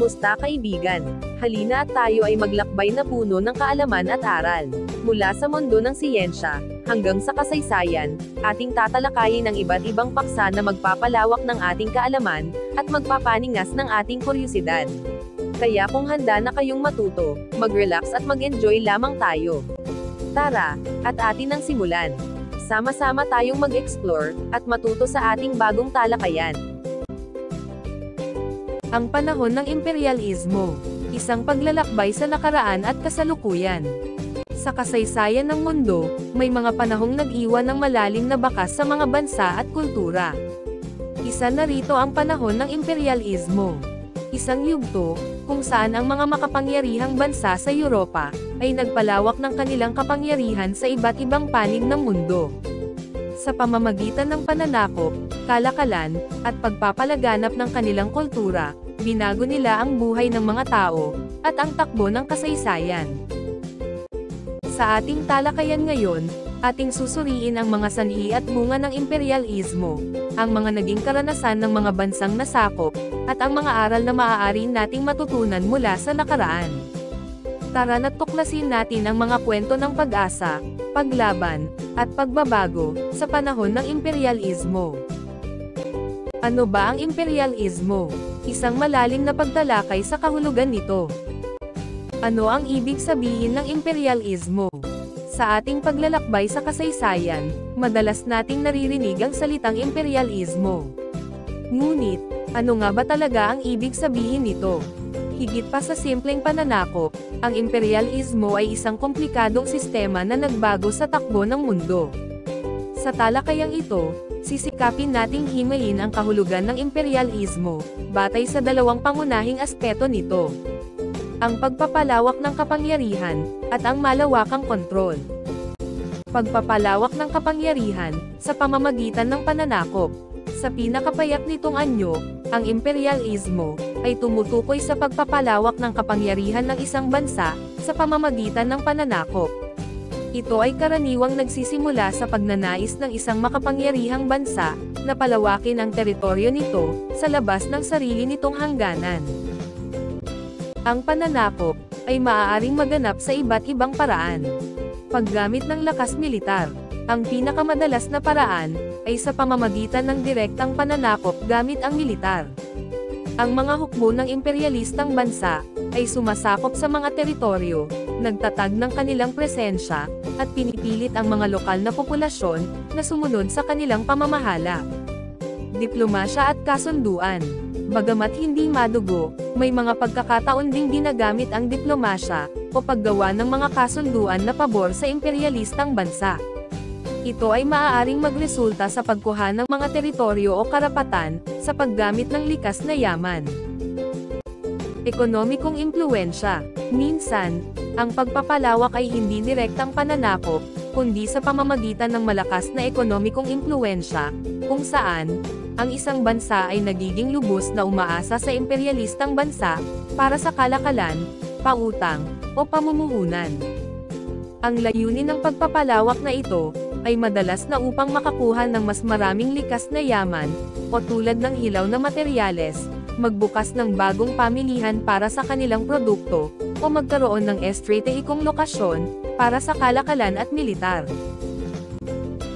Kamusta kaibigan? Halina at tayo ay maglakbay na puno ng kaalaman at aral. Mula sa mundo ng siyensya, hanggang sa kasaysayan, ating tatalakayin ang iba't ibang paksa na magpapalawak ng ating kaalaman, at magpapaningas ng ating kuryusidad. Kaya kung handa na kayong matuto, mag-relax at mag-enjoy lamang tayo. Tara, at atin ang simulan. Sama-sama tayong mag-explore, at matuto sa ating bagong talakayan. Ang panahon ng imperialismo, isang paglalakbay sa nakaraan at kasalukuyan. Sa kasaysayan ng mundo, may mga panahong nag-iwan ng malalim na bakas sa mga bansa at kultura. Isa na rito ang panahon ng imperialismo. Isang yugto, kung saan ang mga makapangyarihang bansa sa Europa, ay nagpalawak ng kanilang kapangyarihan sa iba't ibang panig ng mundo. Sa pamamagitan ng pananakop, kalakalan, at pagpapalaganap ng kanilang kultura, binago nila ang buhay ng mga tao, at ang takbo ng kasaysayan. Sa ating talakayan ngayon, ating susuriin ang mga sanhi at bunga ng imperialismo, ang mga naging karanasan ng mga bansang nasakop, at ang mga aral na maaari nating matutunan mula sa nakaraan. Tara na't tuklasin natin ang mga kwento ng pag-asa, paglaban, at pagbabago, sa panahon ng imperialismo. Ano ba ang imperialismo? Isang malalim na pagtalakay sa kahulugan nito. Ano ang ibig sabihin ng imperialismo? Sa ating paglalakbay sa kasaysayan, madalas nating naririnig ang salitang imperialismo. Ngunit, ano nga ba talaga ang ibig sabihin nito? Higit pa sa simpleng pananakop, ang imperialismo ay isang komplikadong sistema na nagbago sa takbo ng mundo. Sa talakayang ito, sisikapin nating himayin ang kahulugan ng imperialismo, batay sa dalawang pangunahing aspeto nito. Ang pagpapalawak ng kapangyarihan, at ang malawakang kontrol. Pagpapalawak ng kapangyarihan, sa pamamagitan ng pananakop. Sa pinakapayak nitong anyo, ang imperialismo, ay tumutukoy sa pagpapalawak ng kapangyarihan ng isang bansa, sa pamamagitan ng pananakop. Ito ay karaniwang nagsisimula sa pagnanais ng isang makapangyarihang bansa, na palawakin ang teritoryo nito, sa labas ng sarili nitong hangganan. Ang pananakop, ay maaaring maganap sa iba't ibang paraan. Paggamit ng lakas militar. Ang pinakamadalas na paraan, ay sa pamamagitan ng direktang pananakop gamit ang militar. Ang mga hukbo ng imperialistang bansa, ay sumasakop sa mga teritoryo, nagtatag ng kanilang presensya, at pinipilit ang mga lokal na populasyon, na sumunod sa kanilang pamamahala. Diplomasya at kasunduan. Bagamat hindi madugo, may mga pagkakataon ding ginagamit ang diplomasya, o paggawa ng mga kasunduan na pabor sa imperialistang bansa. Ito ay maaaring magresulta sa pagkuha ng mga teritoryo o karapatan, sa paggamit ng likas na yaman. Ekonomikong impluwensya. Minsan, ang pagpapalawak ay hindi direktang pananakop, kundi sa pamamagitan ng malakas na ekonomikong impluwensya, kung saan, ang isang bansa ay nagiging lubos na umaasa sa imperialistang bansa, para sa kalakalan, pautang, o pamumuhunan. Ang layunin ng pagpapalawak na ito, ay madalas na upang makakuha ng mas maraming likas na yaman, o tulad ng hilaw na materyales, magbukas ng bagong pamilihan para sa kanilang produkto, o magkaroon ng estratehikong lokasyon, para sa kalakalan at militar.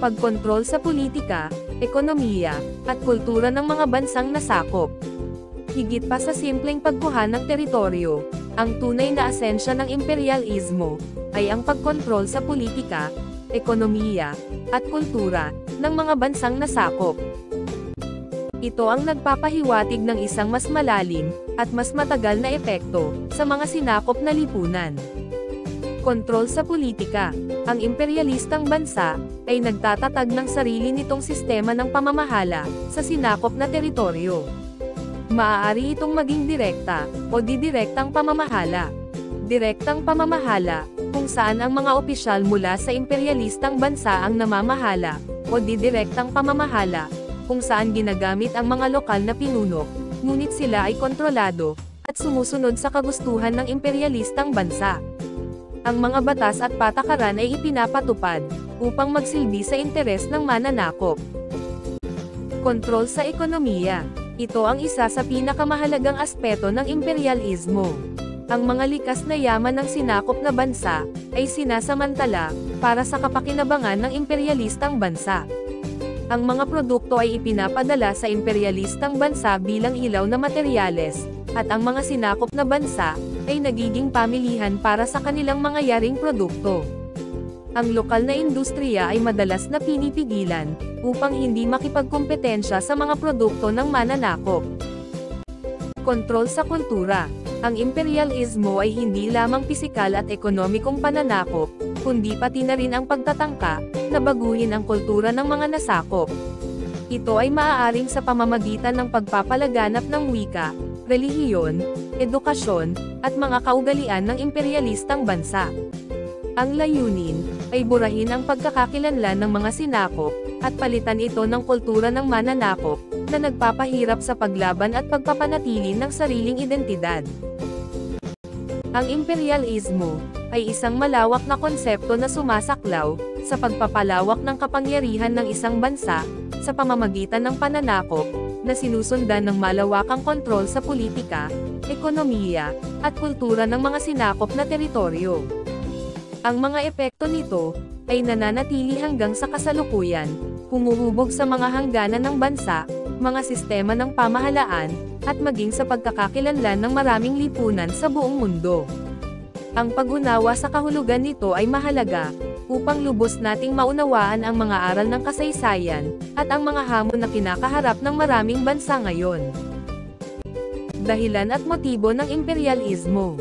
Pagkontrol sa politika, ekonomiya, at kultura ng mga bansang nasakop. Higit pa sa simpleng pagkuha ng teritoryo, ang tunay na asensya ng imperialismo, ay ang pagkontrol sa politika, ekonomiya, at kultura, ng mga bansang nasakop. Ito ang nagpapahiwatig ng isang mas malalim, at mas matagal na epekto, sa mga sinakop na lipunan. Kontrol sa politika. Ang imperialistang bansa, ay nagtatatag ng sarili nitong sistema ng pamamahala, sa sinakop na teritoryo. Maaari itong maging direkta, o didirektang pamamahala. Direktang pamamahala, kung saan ang mga opisyal mula sa imperialistang bansa ang namamahala, o didirektang pamamahala, kung saan ginagamit ang mga lokal na pinuno, ngunit sila ay kontrolado, at sumusunod sa kagustuhan ng imperialistang bansa. Ang mga batas at patakaran ay ipinapatupad, upang magsilbi sa interes ng mananakop. Kontrol sa ekonomiya. Ito ang isa sa pinakamahalagang aspeto ng imperyalismo. Ang mga likas na yaman ng sinakop na bansa, ay sinasamantala, para sa kapakinabangan ng imperyalistang bansa. Ang mga produkto ay ipinapadala sa imperyalistang bansa bilang ilaw na materyales, at ang mga sinakop na bansa, ay nagiging pamilihan para sa kanilang mga yaring produkto. Ang lokal na industriya ay madalas na pinipigilan, upang hindi makipagkompetensya sa mga produkto ng mananakop. Kontrol sa kultura. Ang imperyalismo ay hindi lamang pisikal at ekonomikong pananakop, kundi pati na rin ang pagtatangka, na baguhin ang kultura ng mga nasakop. Ito ay maaaring sa pamamagitan ng pagpapalaganap ng wika, relihiyon, edukasyon, at mga kaugalian ng imperyalistang bansa. Ang layunin, ay burahin ang pagkakakilanlan ng mga sinakop, at palitan ito ng kultura ng mananakop, na nagpapahirap sa paglaban at pagpapanatili ng sariling identidad. Ang imperyalismo, ay isang malawak na konsepto na sumasaklaw, sa pagpapalawak ng kapangyarihan ng isang bansa, sa pamamagitan ng pananakop, na sinusundan ng malawakang kontrol sa politika, ekonomiya, at kultura ng mga sinakop na teritoryo. Ang mga epekto nito, ay nananatili hanggang sa kasalukuyan, humuhubog sa mga hangganan ng bansa, mga sistema ng pamahalaan, at maging sa pagkakakilanlan ng maraming lipunan sa buong mundo. Ang pag-unawa sa kahulugan nito ay mahalaga, upang lubos nating maunawaan ang mga aral ng kasaysayan, at ang mga hamon na kinakaharap ng maraming bansa ngayon. Dahilan at motibo ng imperyalismo.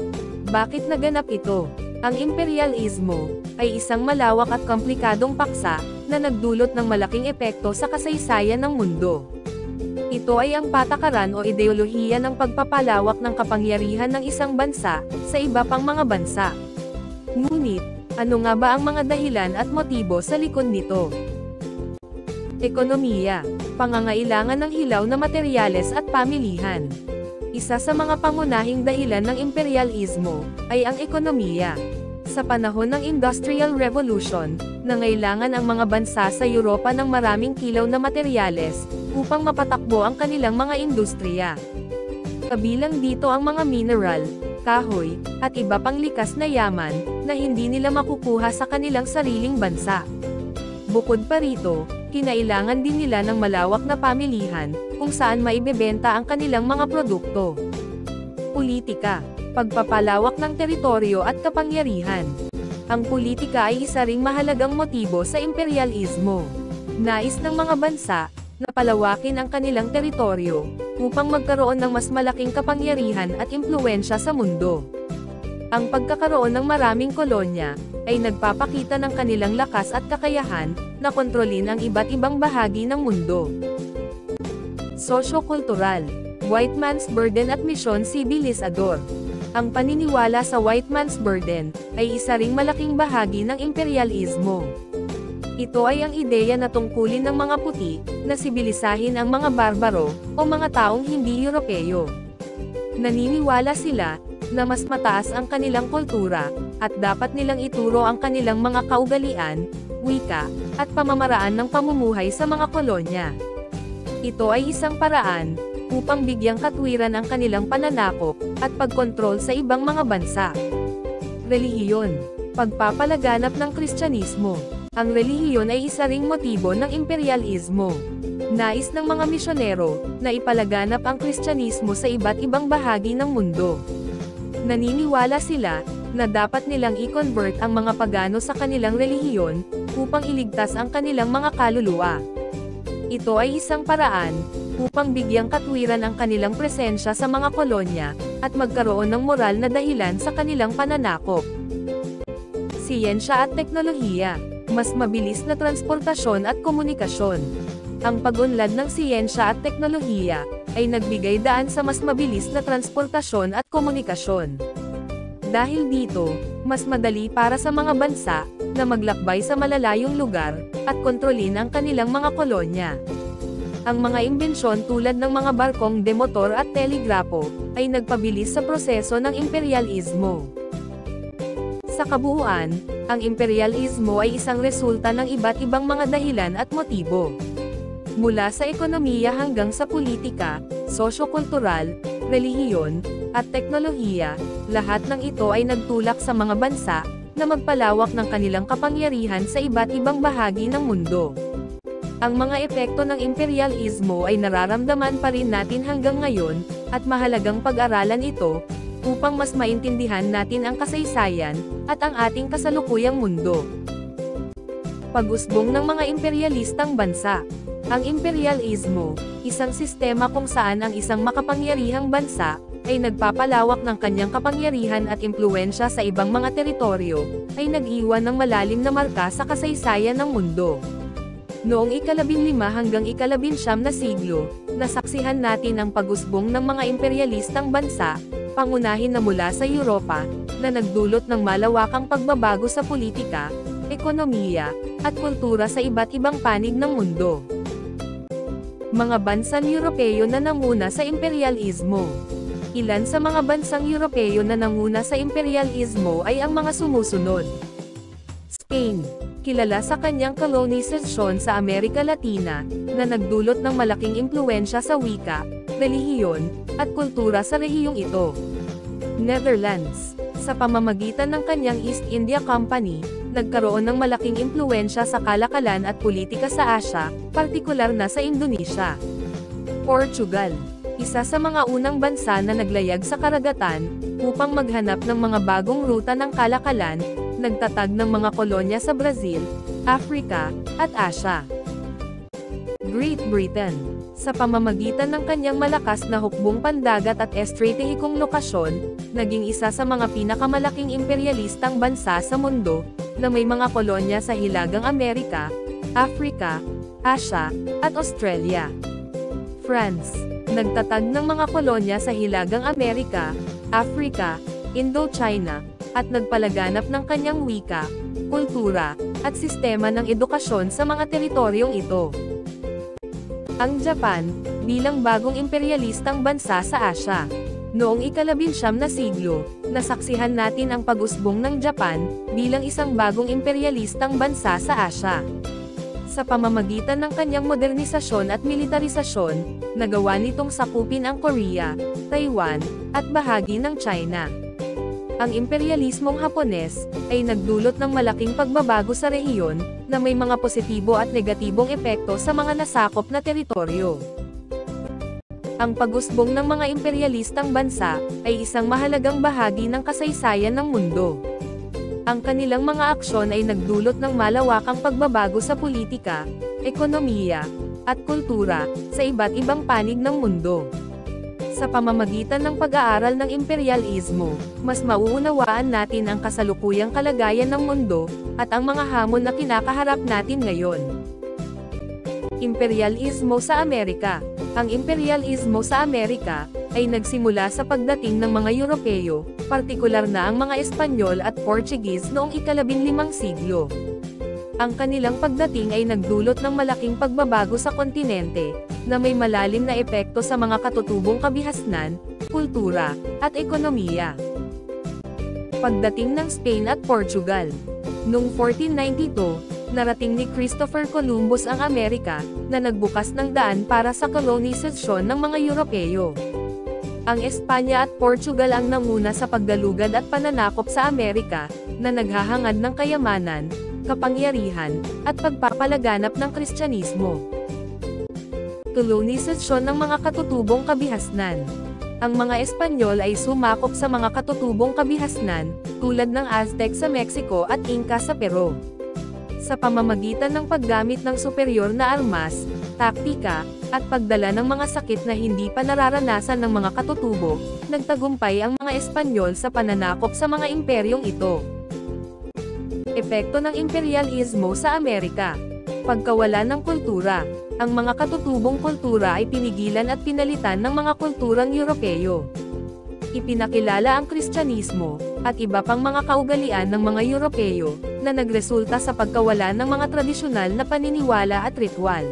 Bakit naganap ito? Ang imperyalismo, ay isang malawak at komplikadong paksa, na nagdulot ng malaking epekto sa kasaysayan ng mundo. Ito ay ang patakaran o ideolohiya ng pagpapalawak ng kapangyarihan ng isang bansa, sa iba pang mga bansa. Ngunit, ano nga ba ang mga dahilan at motibo sa likod nito? Ekonomiya, pangangailangan ng hilaw na materyales at pamilihan. Isa sa mga pangunahing dahilan ng imperyalismo, ay ang ekonomiya. Sa panahon ng Industrial Revolution, nangailangan ang mga bansa sa Europa ng maraming kilaw na materyales, upang mapatakbo ang kanilang mga industriya. Kabilang dito ang mga mineral, kahoy, at iba pang likas na yaman, na hindi nila makukuha sa kanilang sariling bansa. Bukod pa rito, kinailangan din nila ng malawak na pamilihan, kung saan maibebenta ang kanilang mga produkto. Politika, pagpapalawak ng teritoryo at kapangyarihan. Ang politika ay isa ring mahalagang motibo sa imperyalismo. Nais ng mga bansa, na palawakin ang kanilang teritoryo, upang magkaroon ng mas malaking kapangyarihan at impluwensya sa mundo. Ang pagkakaroon ng maraming kolonya, ay nagpapakita ng kanilang lakas at kakayahan, na kontrolin ang iba't ibang bahagi ng mundo. Sosyo-kultural, White Man's Burden at Misyon Sibilizador. Ang paniniwala sa White Man's Burden, ay isa ring malaking bahagi ng imperyalismo. Ito ay ang ideya na tungkulin ng mga puti, na sibilisahin ang mga barbaro, o mga taong hindi Europeo. Naniniwala sila, na mas mataas ang kanilang kultura, at dapat nilang ituro ang kanilang mga kaugalian, wika, at pamamaraan ng pamumuhay sa mga kolonya. Ito ay isang paraan, upang bigyang katwiran ang kanilang pananakop, at pagkontrol sa ibang mga bansa. Relihiyon, pagpapalaganap ng Kristyanismo. Ang relihiyon ay isa ring motibo ng imperyalismo. Nais ng mga misyonero, na ipalaganap ang Kristyanismo sa iba't ibang bahagi ng mundo. Naniniwala sila, na dapat nilang i-convert ang mga pagano sa kanilang relihiyon, upang iligtas ang kanilang mga kaluluwa. Ito ay isang paraan, upang bigyang katwiran ang kanilang presensya sa mga kolonya, at magkaroon ng moral na dahilan sa kanilang pananakop. Siyensya at teknolohiya, mas mabilis na transportasyon at komunikasyon. Ang pag-unlad ng siyensya at teknolohiya, ay nagbigay daan sa mas mabilis na transportasyon at komunikasyon. Dahil dito, mas madali para sa mga bansa, na maglakbay sa malalayong lugar, at kontrolin ang kanilang mga kolonya. Ang mga imbensyon tulad ng mga barkong demotor at telegrapo, ay nagpabilis sa proseso ng imperyalismo. Sa kabuuan, ang imperyalismo ay isang resulta ng iba't ibang mga dahilan at motibo. Mula sa ekonomiya hanggang sa politika, sosyo-kultural, relihiyon, at teknolohiya, lahat ng ito ay nagtulak sa mga bansa na magpalawak ng kanilang kapangyarihan sa iba't ibang bahagi ng mundo. Ang mga epekto ng imperialismo ay nararamdaman pa rin natin hanggang ngayon, at mahalagang pag-aralan ito, upang mas maintindihan natin ang kasaysayan, at ang ating kasalukuyang mundo. Pag-usbong ng mga imperialistang bansa. Ang imperialismo, isang sistema kung saan ang isang makapangyarihang bansa, ay nagpapalawak ng kanyang kapangyarihan at impluwensya sa ibang mga teritoryo, ay nag-iwan ng malalim na marka sa kasaysayan ng mundo. Noong ika-15 hanggang ika-19 na siglo, nasaksihan natin ang pag-usbong ng mga imperialistang bansa, pangunahin na mula sa Europa, na nagdulot ng malawakang pagbabago sa politika, ekonomiya, at kultura sa iba't ibang panig ng mundo. Mga bansang Europeo na nanguna sa imperialismo. Ilan sa mga bansang Europeo na nanguna sa imperialismo ay ang mga sumusunod. Spain, kilala sa kanyang kolonisasyon sa Amerika Latina, na nagdulot ng malaking impluwensya sa wika, relihiyon, at kultura sa rehiyong ito. Netherlands, sa pamamagitan ng kanyang East India Company, nagkaroon ng malaking impluwensya sa kalakalan at politika sa Asya, partikular na sa Indonesia. Portugal, isa sa mga unang bansa na naglayag sa karagatan, upang maghanap ng mga bagong ruta ng kalakalan, nagtatag ng mga kolonya sa Brazil, Africa, at Asya. Great Britain, sa pamamagitan ng kanyang malakas na hukbong pandagat at estratehikong lokasyon, naging isa sa mga pinakamalaking imperialistang bansa sa mundo, na may mga kolonya sa Hilagang Amerika, Africa, Asya, at Australia. France, nagtatag ng mga kolonya sa Hilagang Amerika, Africa, Indochina, at nagpalaganap ng kanyang wika, kultura, at sistema ng edukasyon sa mga teritoryong ito. Ang Japan, bilang bagong imperialistang bansa sa Asya. Noong ika-19 na siglo, nasaksihan natin ang pag-usbong ng Japan, bilang isang bagong imperialistang bansa sa Asya. Sa pamamagitan ng kanyang modernisasyon at militarisasyon, nagawa nitong sakupin ang Korea, Taiwan, at bahagi ng China. Ang imperialismong Hapones, ay nagdulot ng malaking pagbabago sa rehiyon, na may mga positibo at negatibong epekto sa mga nasakop na teritoryo. Ang pag-usbong ng mga imperialistang bansa, ay isang mahalagang bahagi ng kasaysayan ng mundo. Ang kanilang mga aksyon ay nagdulot ng malawakang pagbabago sa politika, ekonomiya, at kultura, sa iba't ibang panig ng mundo. Sa pamamagitan ng pag-aaral ng imperialismo, mas mauunawaan natin ang kasalukuyang kalagayan ng mundo, at ang mga hamon na kinakaharap natin ngayon. Imperialismo sa Amerika. Ang imperialismo sa Amerika, ay nagsimula sa pagdating ng mga Europeo, partikular na ang mga Espanyol at Portuguese noong ika-15 siglo. Ang kanilang pagdating ay nagdulot ng malaking pagbabago sa kontinente, na may malalim na epekto sa mga katutubong kabihasnan, kultura, at ekonomiya. Pagdating ng Spain at Portugal. Noong 1492, narating ni Christopher Columbus ang Amerika, na nagbukas ng daan para sa kolonisasyon ng mga Europeo. Ang Espanya at Portugal ang nanguna sa pagdalugad at pananakop sa Amerika, na naghahangad ng kayamanan, kapangyarihan, at pagpapalaganap ng Kristyanismo. Kolonisasyon ng mga katutubong kabihasnan. Ang mga Espanyol ay sumakop sa mga katutubong kabihasnan, tulad ng Aztec sa Mexico at Inca sa Peru. Sa pamamagitan ng paggamit ng superior na armas, taktika, at pagdala ng mga sakit na hindi pa nararanasan ng mga katutubo, nagtagumpay ang mga Espanyol sa pananakop sa mga imperyong ito. Epekto ng imperialismo sa Amerika. Pagkawala ng kultura. Ang mga katutubong kultura ay pinigilan at pinalitan ng mga kulturang Europeo. Ipinakilala ang Kristyanismo, at iba pang mga kaugalian ng mga Europeo, na nagresulta sa pagkawala ng mga tradisyonal na paniniwala at ritual.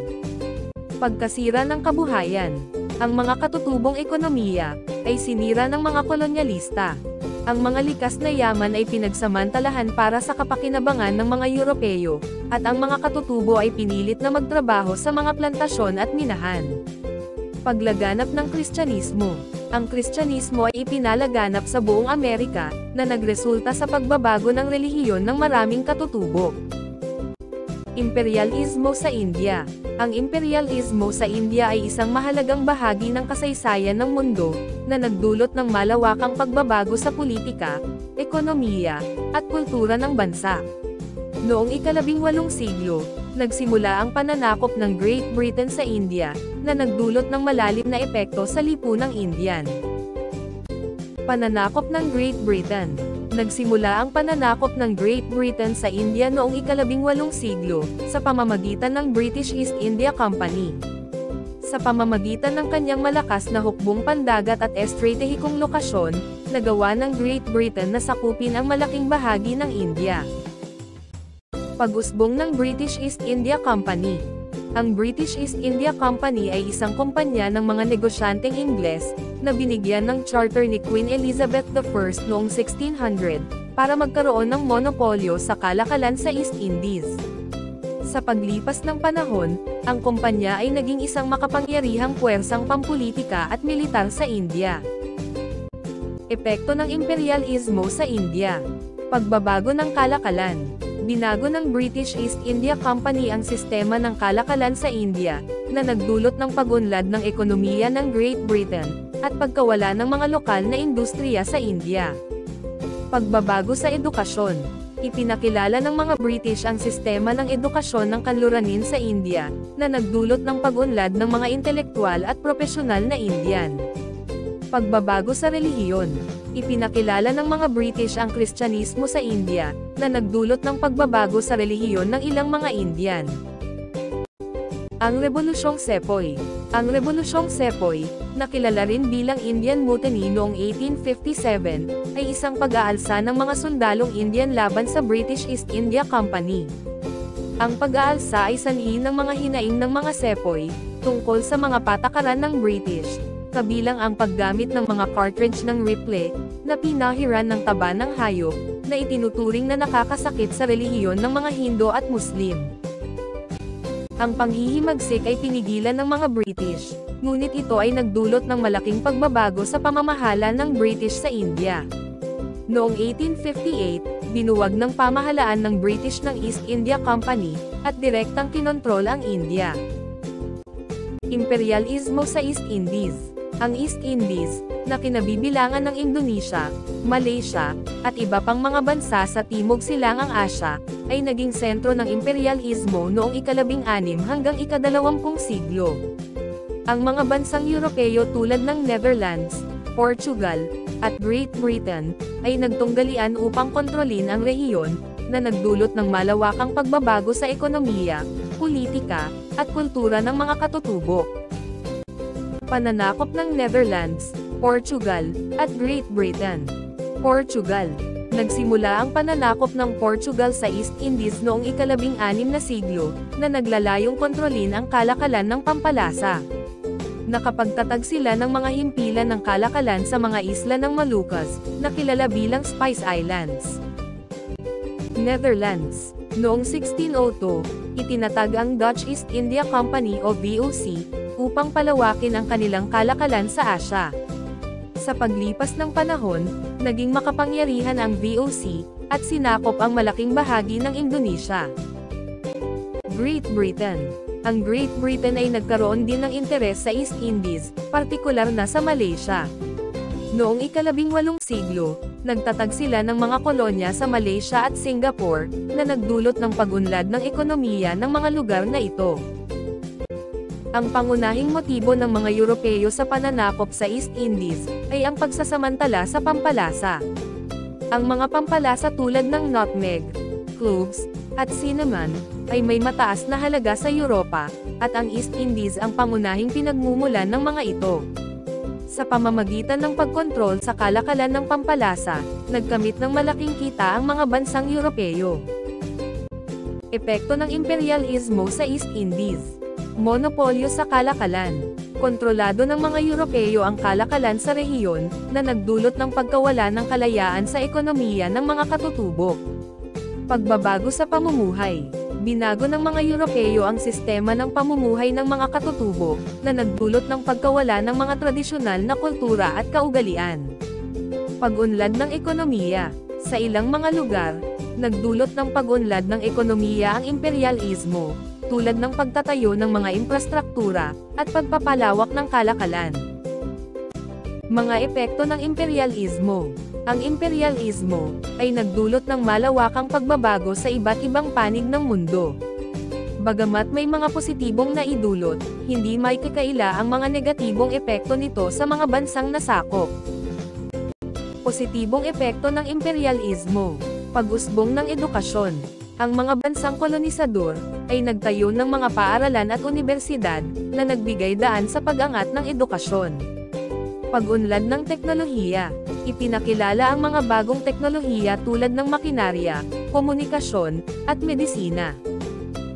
Pagkasira ng kabuhayan. Ang mga katutubong ekonomiya, ay sinira ng mga kolonyalista. Ang mga likas na yaman ay pinagsamantalahan para sa kapakinabangan ng mga Europeo, at ang mga katutubo ay pinilit na magtrabaho sa mga plantasyon at minahan. Paglaganap ng Kristyanismo. Ang Kristyanismo ay ipinalaganap sa buong Amerika, na nagresulta sa pagbabago ng relihiyon ng maraming katutubo. Imperialismo sa India. Ang imperialismo sa India ay isang mahalagang bahagi ng kasaysayan ng mundo, na nagdulot ng malawakang pagbabago sa politika, ekonomiya, at kultura ng bansa. Noong ika-18 siglo, nagsimula ang pananakop ng Great Britain sa India, na nagdulot ng malalim na epekto sa lipunang Indian. Pananakop ng Great Britain. Nagsimula ang pananakop ng Great Britain sa India noong ika-18 siglo, sa pamamagitan ng British East India Company. Sa pamamagitan ng kanyang malakas na hukbong pandagat at estratehikong lokasyon, nagawa ng Great Britain na sakupin ang malaking bahagi ng India. Pag-usbong ng British East India Company. Ang British East India Company ay isang kumpanya ng mga negosyanteng Ingles, na binigyan ng charter ni Queen Elizabeth I noong 1600, para magkaroon ng monopolyo sa kalakalan sa East Indies. Sa paglipas ng panahon, ang kumpanya ay naging isang makapangyarihang puwersang pampulitika at militar sa India. Epekto ng imperialismo sa India. Pagbabago ng kalakalan. Binago ng British East India Company ang sistema ng kalakalan sa India, na nagdulot ng pag-unlad ng ekonomiya ng Great Britain, at pagkawala ng mga lokal na industriya sa India. Pagbabago sa edukasyon. Ipinakilala ng mga British ang sistema ng edukasyon ng kanluranin sa India, na nagdulot ng pag-unlad ng mga intelektual at propesyonal na Indian. Pagbabago sa relihiyon. Ipinakilala ng mga British ang Kristyanismo sa India, na nagdulot ng pagbabago sa relihiyon ng ilang mga Indian. Ang Rebolusyong Sepoy. Ang Rebolusyong Sepoy, na kilala rin bilang Indian Mutiny noong 1857, ay isang pag-aalsa ng mga sundalong Indian laban sa British East India Company. Ang pag-aalsa ay sanhi ng mga hinaing ng mga Sepoy, tungkol sa mga patakaran ng British, kabilang ang paggamit ng mga cartridge ng Ripley, na pinahiran ng taba ng hayop, na itinuturing na nakakasakit sa relihiyon ng mga Hindu at Muslim. Ang panghihimagsik ay pinigilan ng mga British, ngunit ito ay nagdulot ng malaking pagbabago sa pamamahala ng British sa India. Noong 1858, binuwag ng pamahalaan ng British ng East India Company, at direktang kinontrol ang India. Imperialismo sa East Indies. Ang East Indies, na kinabibilangan ng Indonesia, Malaysia, at iba pang mga bansa sa Timog Silangang Asya, ay naging sentro ng imperialismo noong ika-16 hanggang ika-20 siglo. Ang mga bansang Europeo tulad ng Netherlands, Portugal, at Great Britain, ay nagtunggalian upang kontrolin ang rehiyon, na nagdulot ng malawakang pagbabago sa ekonomiya, politika, at kultura ng mga katutubo. Pananakop ng Netherlands, Portugal, at Great Britain. Portugal. Nagsimula ang pananakop ng Portugal sa East Indies noong ika-16 na siglo, na naglalayong kontrolin ang kalakalan ng Pampalasa. Nakapagtatag sila ng mga himpilan ng kalakalan sa mga isla ng Moluccas, na kilala bilang Spice Islands. Netherlands. Noong 1602, itinatag ang Dutch East India Company o VOC, upang palawakin ang kanilang kalakalan sa Asya. Sa paglipas ng panahon, naging makapangyarihan ang VOC, at sinakop ang malaking bahagi ng Indonesia. Great Britain. Ang Great Britain ay nagkaroon din ng interes sa East Indies, partikular na sa Malaysia. Noong ika-18 siglo, nagtatag sila ng mga kolonya sa Malaysia at Singapore, na nagdulot ng pag-unlad ng ekonomiya ng mga lugar na ito. Ang pangunahing motibo ng mga Europeo sa pananakop sa East Indies, ay ang pagsasamantala sa pampalasa. Ang mga pampalasa tulad ng nutmeg, cloves, at cinnamon, ay may mataas na halaga sa Europa, at ang East Indies ang pangunahing pinagmumulan ng mga ito. Sa pamamagitan ng pagkontrol sa kalakalan ng pampalasa, nagkamit ng malaking kita ang mga bansang Europeo. Epekto ng imperialismo sa East Indies. Monopolyo sa kalakalan. Kontrolado ng mga Europeo ang kalakalan sa rehiyon, na nagdulot ng pagkawala ng kalayaan sa ekonomiya ng mga katutubo. Pagbabago sa pamumuhay. Binago ng mga Europeo ang sistema ng pamumuhay ng mga katutubo, na nagdulot ng pagkawala ng mga tradisyonal na kultura at kaugalian. Pag-unlad ng ekonomiya. Sa ilang mga lugar, nagdulot ng pag-unlad ng ekonomiya ang imperyalismo, tulad ng pagtatayo ng mga infrastruktura, at pagpapalawak ng kalakalan. Mga epekto ng imperyalismo. Ang imperyalismo ay nagdulot ng malawakang pagbabago sa iba't ibang panig ng mundo. Bagamat may mga positibong naidulot, hindi may kakaila ang mga negatibong epekto nito sa mga bansang nasakop. Positibong epekto ng imperyalismo. Pag-usbong ng edukasyon. Ang mga bansang kolonisador ay nagtayo ng mga paaralan at unibersidad na nagbigay daan sa pag-angat ng edukasyon. Pag-unlad ng teknolohiya. Ipinakilala ang mga bagong teknolohiya tulad ng makinarya, komunikasyon, at medisina.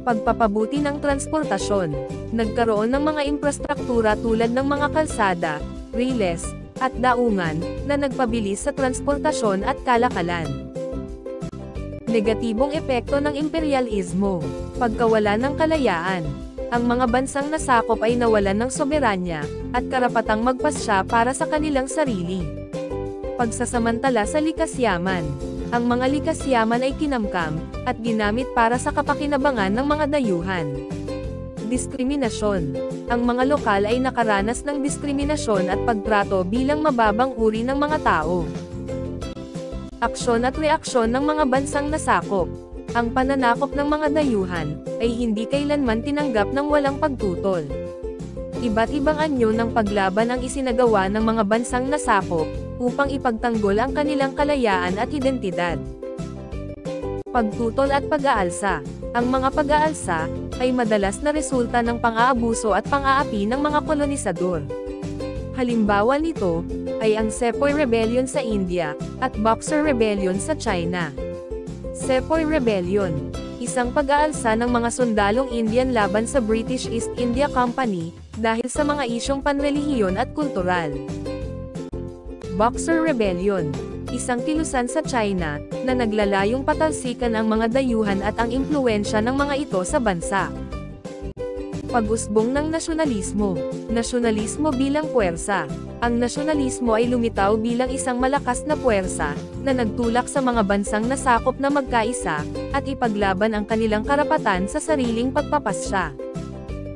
Pagpapabuti ng transportasyon. Nagkaroon ng mga infrastruktura tulad ng mga kalsada, riles, at daungan, na nagpabilis sa transportasyon at kalakalan. Negatibong epekto ng imperyalismo. Pagkawala ng kalayaan. Ang mga bansang nasakop ay nawalan ng soberanya, at karapatang magpasya para sa kanilang sarili. Pagsasamantala sa likas yaman. Ang mga likas yaman ay kinamkam, at ginamit para sa kapakinabangan ng mga dayuhan. Diskriminasyon. Ang mga lokal ay nakaranas ng diskriminasyon at pagtrato bilang mababang uri ng mga tao. Aksyon at reaksyon ng mga bansang nasakop. Ang pananakop ng mga dayuhan ay hindi kailanman tinanggap ng walang pagtutol. Iba't ibang anyo ng paglaban ang isinagawa ng mga bansang nasakop upang ipagtanggol ang kanilang kalayaan at identidad. Pagtutol at pag-aalsa. Ang mga pag-aalsa ay madalas na resulta ng pang-aabuso at pang-aapi ng mga kolonisador. Halimbawa nito ay ang Sepoy Rebellion sa India at Boxer Rebellion sa China. Sepoy Rebellion, isang pag-aalsa ng mga sundalong Indian laban sa British East India Company, dahil sa mga isyong panrelihiyon at kultural. Boxer Rebellion, isang kilusan sa China, na naglalayong patalsikan ang mga dayuhan at ang impluwensya ng mga ito sa bansa. Pag-usbong ng nasyonalismo. Nasyonalismo bilang puwersa. Ang nasyonalismo ay lumitaw bilang isang malakas na puwersa, na nagtulak sa mga bansang nasakop na magkaisa, at ipaglaban ang kanilang karapatan sa sariling pagpapasya.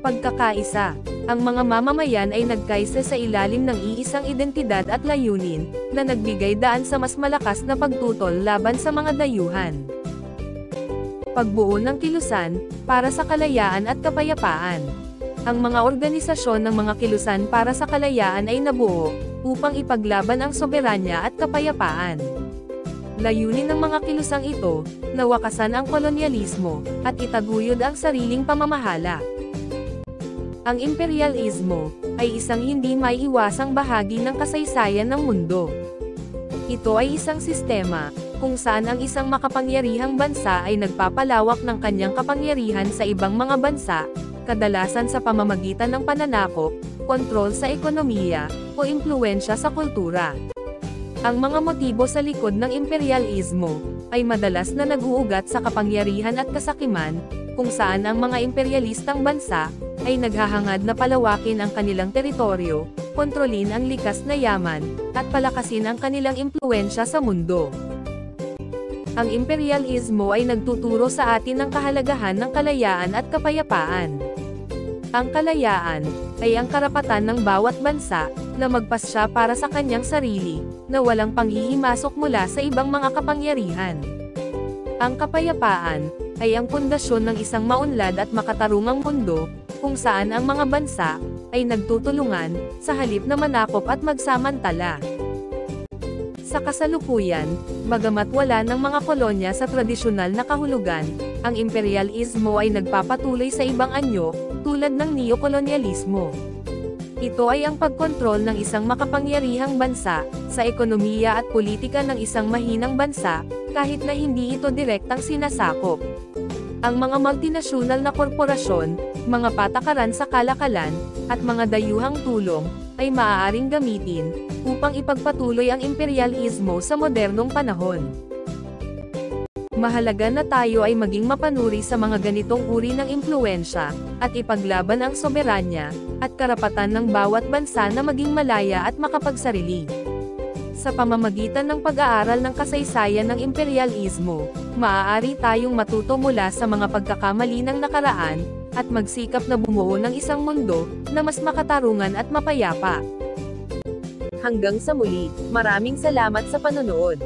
Pagkakaisa. Ang mga mamamayan ay nagkaisa sa ilalim ng iisang identidad at layunin, na nagbigay daan sa mas malakas na pagtutol laban sa mga dayuhan. Pagbuo ng kilusan, para sa kalayaan at kapayapaan. Ang mga organisasyon ng mga kilusan para sa kalayaan ay nabuo, upang ipaglaban ang soberanya at kapayapaan. Layunin ng mga kilusang ito, na wakasan ang kolonyalismo, at itaguyod ang sariling pamamahala. Ang imperyalismo ay isang hindi maiiwasang bahagi ng kasaysayan ng mundo. Ito ay isang sistema kung saan ang isang makapangyarihang bansa ay nagpapalawak ng kanyang kapangyarihan sa ibang mga bansa, kadalasan sa pamamagitan ng pananakop, kontrol sa ekonomiya, o impluwensya sa kultura. Ang mga motibo sa likod ng imperyalismo ay madalas na nag-uugat sa kapangyarihan at kasakiman, kung saan ang mga imperyalistang bansa ay naghahangad na palawakin ang kanilang teritoryo, kontrolin ang likas na yaman, at palakasin ang kanilang impluwensya sa mundo. Ang imperyalismo ay nagtuturo sa atin ng kahalagahan ng kalayaan at kapayapaan. Ang kalayaan ay ang karapatan ng bawat bansa na magpasya para sa kanyang sarili, na walang panghihimasok mula sa ibang mga kapangyarihan. Ang kapayapaan ay ang pundasyon ng isang maunlad at makatarungang mundo, kung saan ang mga bansa ay nagtutulungan sa halip na manakop at magsamantala. Sa kasalukuyan, bagamat wala ng mga kolonya sa tradisyonal na kahulugan, ang imperyalismo ay nagpapatuloy sa ibang anyo, tulad ng neokolonyalismo. Ito ay ang pagkontrol ng isang makapangyarihang bansa sa ekonomiya at politika ng isang mahinang bansa, kahit na hindi ito direktang sinasakop. Ang mga multinasyonal na korporasyon, mga patakaran sa kalakalan, at mga dayuhang tulong, ay maaaring gamitin upang ipagpatuloy ang imperyalismo sa modernong panahon. Mahalaga na tayo ay maging mapanuri sa mga ganitong uri ng impluwensya, at ipaglaban ang soberanya, at karapatan ng bawat bansa na maging malaya at makapagsarili. Sa pamamagitan ng pag-aaral ng kasaysayan ng imperialismo, maaari tayong matuto mula sa mga pagkakamali ng nakaraan, at magsikap na bumuo ng isang mundo na mas makatarungan at mapayapa. Hanggang sa muli, maraming salamat sa panonood.